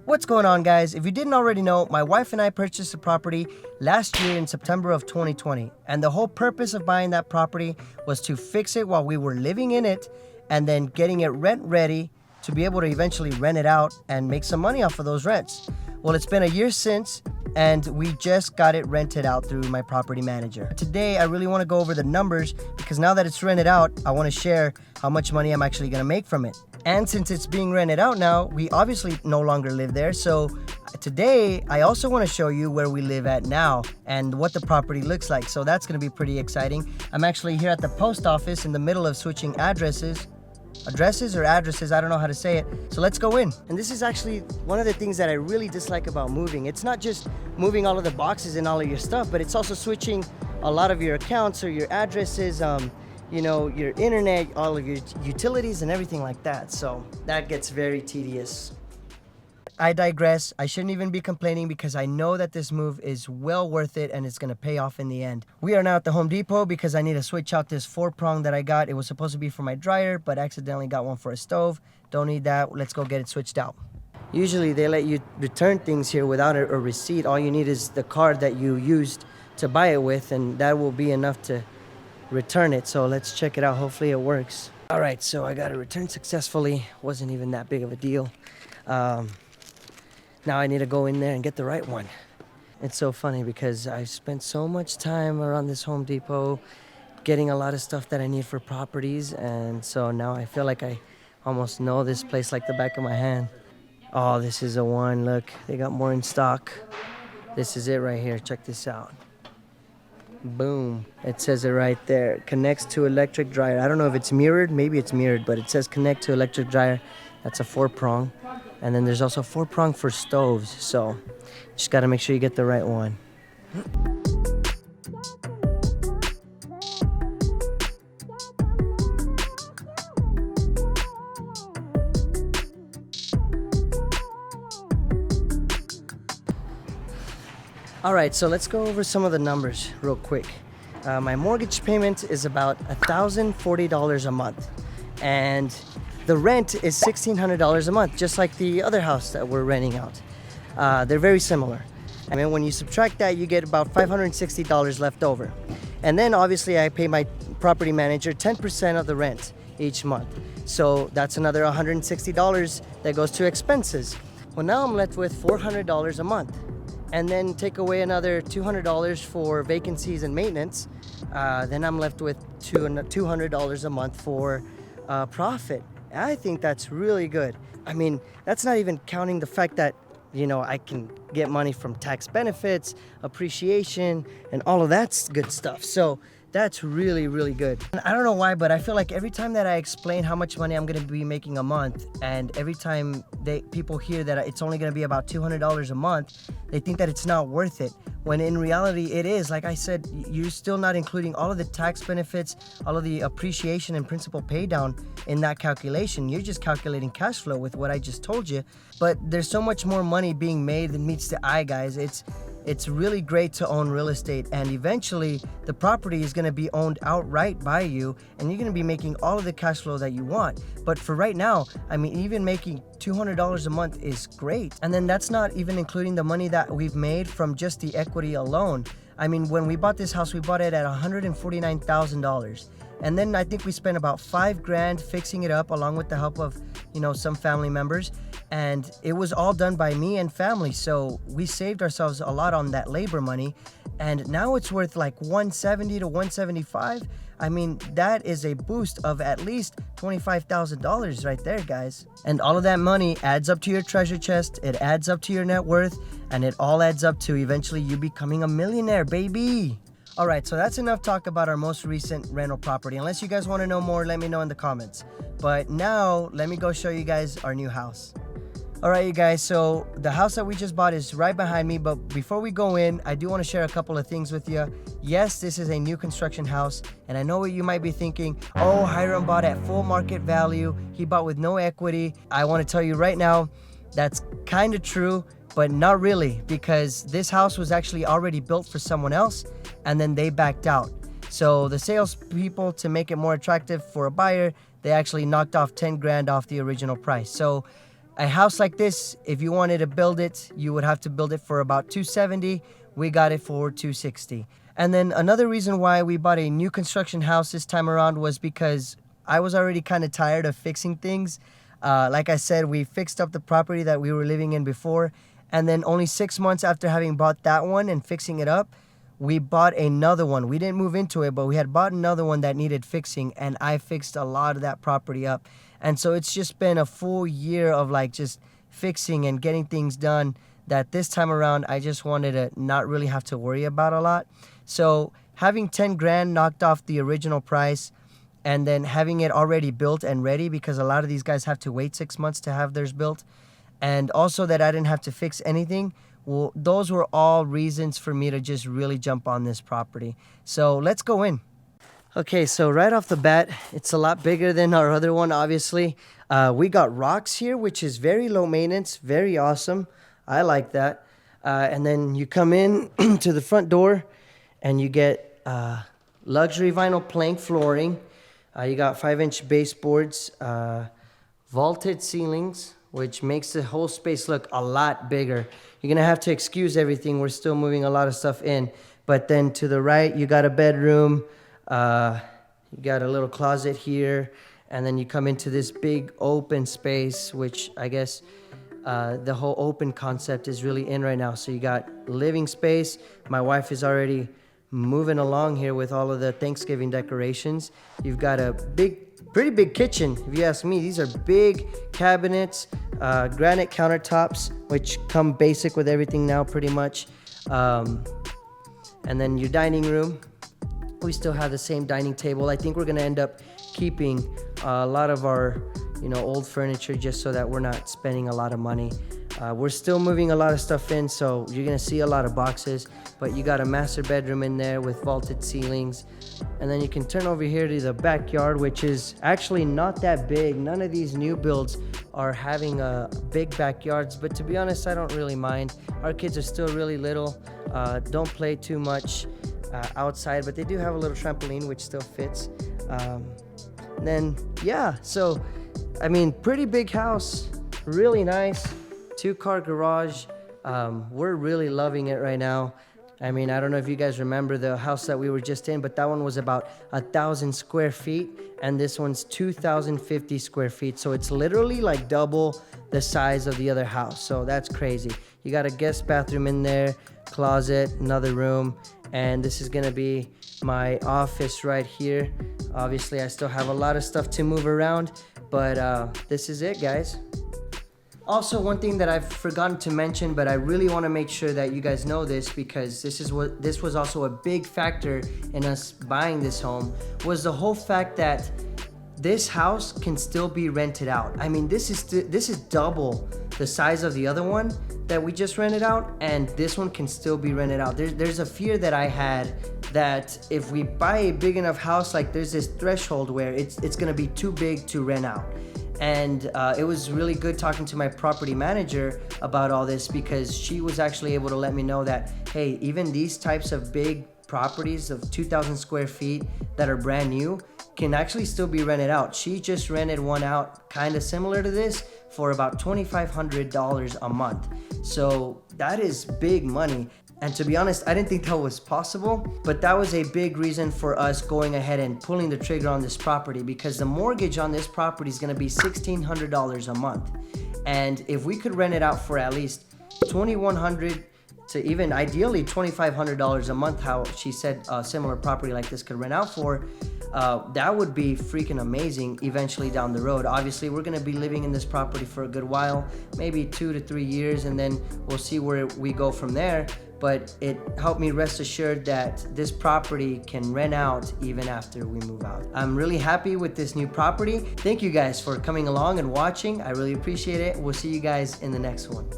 What's going on, guys? If you didn't already know, my wife and I purchased a property last year in September of 2020. And the whole purpose of buying that property was to fix it while we were living in it and then getting it rent ready to be able to eventually rent it out and make some money off of those rents. Well, it's been a year since, and we just got it rented out through my property manager. Today, I really want to go over the numbers because now that it's rented out, I want to share how much money I'm actually going to make from it. And since it's being rented out now, we obviously no longer live there. So today, I also want to show you where we live at now and what the property looks like. So that's going to be pretty exciting. I'm actually here at the post office in the middle of switching addresses, I don't know how to say it. So let's go in. And this is actually one of the things that I really dislike about moving. It's not just moving all of the boxes and all of your stuff, but it's also switching a lot of your accounts or your addresses, your internet, all of your utilities and everything like that. So that gets very tedious. I digress. I shouldn't even be complaining because I know that this move is well worth it and it's going to pay off in the end. We are now at the Home Depot because I need to switch out this 4-prong that I got. It was supposed to be for my dryer, but accidentally got one for a stove. Don't need that. Let's go get it switched out. Usually they let you return things here without a receipt. All you need is the card that you used to buy it with, and that will be enough to return it. So let's check it out. Hopefully it works. All right, so I got it returned successfully. Wasn't even that big of a deal. Now I need to go in there and get the right one. It's so funny because I've spent so much time around this Home Depot getting a lot of stuff that I need for properties, and so now I feel like I almost know this place like the back of my hand. Oh, this is a one. Look, they got more in stock. This is it right here. Check this out. Boom. It says it right there. Connects to electric dryer. I don't know if it's mirrored. Maybe it's mirrored, but it says connect to electric dryer. That's a 4-prong. And then there's also 4-prong for stoves. So just got to make sure you get the right one. All right, so let's go over some of the numbers real quick. My mortgage payment is about $1,040 a month. And the rent is $1,600 a month, just like the other house that we're renting out. They're very similar. I mean, when you subtract that, you get about $560 left over. And then obviously I pay my property manager 10% of the rent each month. So that's another $160 that goes to expenses. Well, now I'm left with $400 a month. And then take away another $200 for vacancies and maintenance. Then I'm left with $200 a month for profit. I think that's really good. I mean, that's not even counting the fact that, I can get money from tax benefits, appreciation, and all of that good stuff. So that's really, really good. And I don't know why, but I feel like every time that I explain how much money I'm gonna be making a month, and every time people hear that it's only gonna be about $200 a month, they think that it's not worth it. When in reality it is. Like I said, you're still not including all of the tax benefits, all of the appreciation and principal pay down in that calculation. You're just calculating cash flow with what I just told you. But there's so much more money being made than meets the eye, guys. It's really great to own real estate, and eventually the property is going to be owned outright by you, and you're going to be making all of the cash flow that you want. But for right now, I mean, even making $200 a month is great. And then that's not even including the money that we've made from just the equity alone. I mean, when we bought this house, we bought it at $149,000. And then I think we spent about $5,000 fixing it up, along with the help of, some family members. And it was all done by me and family. So we saved ourselves a lot on that labor money. And now it's worth like $170 to $175. I mean, that is a boost of at least $25,000 right there, guys. And all of that money adds up to your treasure chest. It adds up to your net worth. And it all adds up to eventually you becoming a millionaire, baby. All right, so that's enough talk about our most recent rental property. Unless you guys want to know more, let me know in the comments. But now, let me go show you guys our new house. All right, you guys, so the house that we just bought is right behind me. But before we go in, I do want to share a couple of things with you. Yes, this is a new construction house. And I know what you might be thinking. Oh, Hiram bought at full market value. He bought with no equity. I want to tell you right now, that's kind of true, but not really, because this house was actually already built for someone else, and then they backed out. So the salespeople, to make it more attractive for a buyer, they actually knocked off $10,000 off the original price. So A house like this, if you wanted to build it, you would have to build it for about $270. We got it for $260. And then another reason why we bought a new construction house this time around was because I was already kind of tired of fixing things. Like I said, we fixed up the property that we were living in before, and then only 6 months after having bought that one and fixing it up, we bought another one. We didn't move into it, but we had bought another one that needed fixing, and I fixed a lot of that property up. And so it's just been a full year of like just fixing and getting things done, that this time around I just wanted to not really have to worry about a lot. So having 10 grand knocked off the original price, and then having it already built and ready, because a lot of these guys have to wait 6 months to have theirs built, and also that I didn't have to fix anything, well, those were all reasons for me to just really jump on this property. So let's go in. Okay, so right off the bat, it's a lot bigger than our other one, obviously. We got rocks here, which is very low maintenance, very awesome. I like that. And then you come in to the front door and you get luxury vinyl plank flooring. You got 5-inch baseboards, vaulted ceilings, which makes the whole space look a lot bigger. You're gonna have to excuse everything. We're still moving a lot of stuff in. But then to the right, you got a bedroom. You got a little closet here. And then you come into this big open space, which I guess the whole open concept is really in right now. So you got living space. My wife is already moving along here with all of the Thanksgiving decorations. You've got a pretty big kitchen, if you ask me. These are big cabinets, granite countertops, which come basic with everything now pretty much. And then your dining room. We still have the same dining table. I think we're gonna end up keeping a lot of our old furniture, just so that we're not spending a lot of money. We're still moving a lot of stuff in, so you're gonna see a lot of boxes, but you got a master bedroom in there with vaulted ceilings. And then you can turn over here to the backyard, which is actually not that big. None of these new builds are having big backyards, but to be honest, I don't really mind. Our kids are still really little, don't play too much outside, but they do have a little trampoline, which still fits. Then yeah, so I mean, pretty big house, really nice, 2-car garage. We're really loving it right now. I mean, I don't know if you guys remember the house that we were just in, but that one was about 1,000 square feet, and this one's 2,050 square feet. So it's literally like double the size of the other house. So that's crazy. You got a guest bathroom in there, closet, another room, and this is gonna be my office right here. Obviously, I still have a lot of stuff to move around, but this is it, guys. Also, one thing that I've forgotten to mention, but I really want to make sure that you guys know this, because this was also a big factor in us buying this home, was the whole fact that this house can still be rented out. I mean, this is double the size of the other one that we just rented out, and this one can still be rented out. There's a fear that I had that if we buy a big enough house, like there's this threshold where it's gonna be too big to rent out. And it was really good talking to my property manager about all this, because she was actually able to let me know that, hey, even these types of big properties of 2,000 square feet that are brand new can actually still be rented out. She just rented one out kind of similar to this for about $2,500 a month. So that is big money. And to be honest, I didn't think that was possible, but that was a big reason for us going ahead and pulling the trigger on this property, because the mortgage on this property is gonna be $1,600 a month. And if we could rent it out for at least $2,100 to even ideally $2,500 a month, how she said a similar property like this could rent out for, that would be freaking amazing eventually down the road. Obviously, we're gonna be living in this property for a good while, maybe 2 to 3 years, and then we'll see where we go from there. But it helped me rest assured that this property can rent out even after we move out. I'm really happy with this new property. Thank you guys for coming along and watching. I really appreciate it. We'll see you guys in the next one.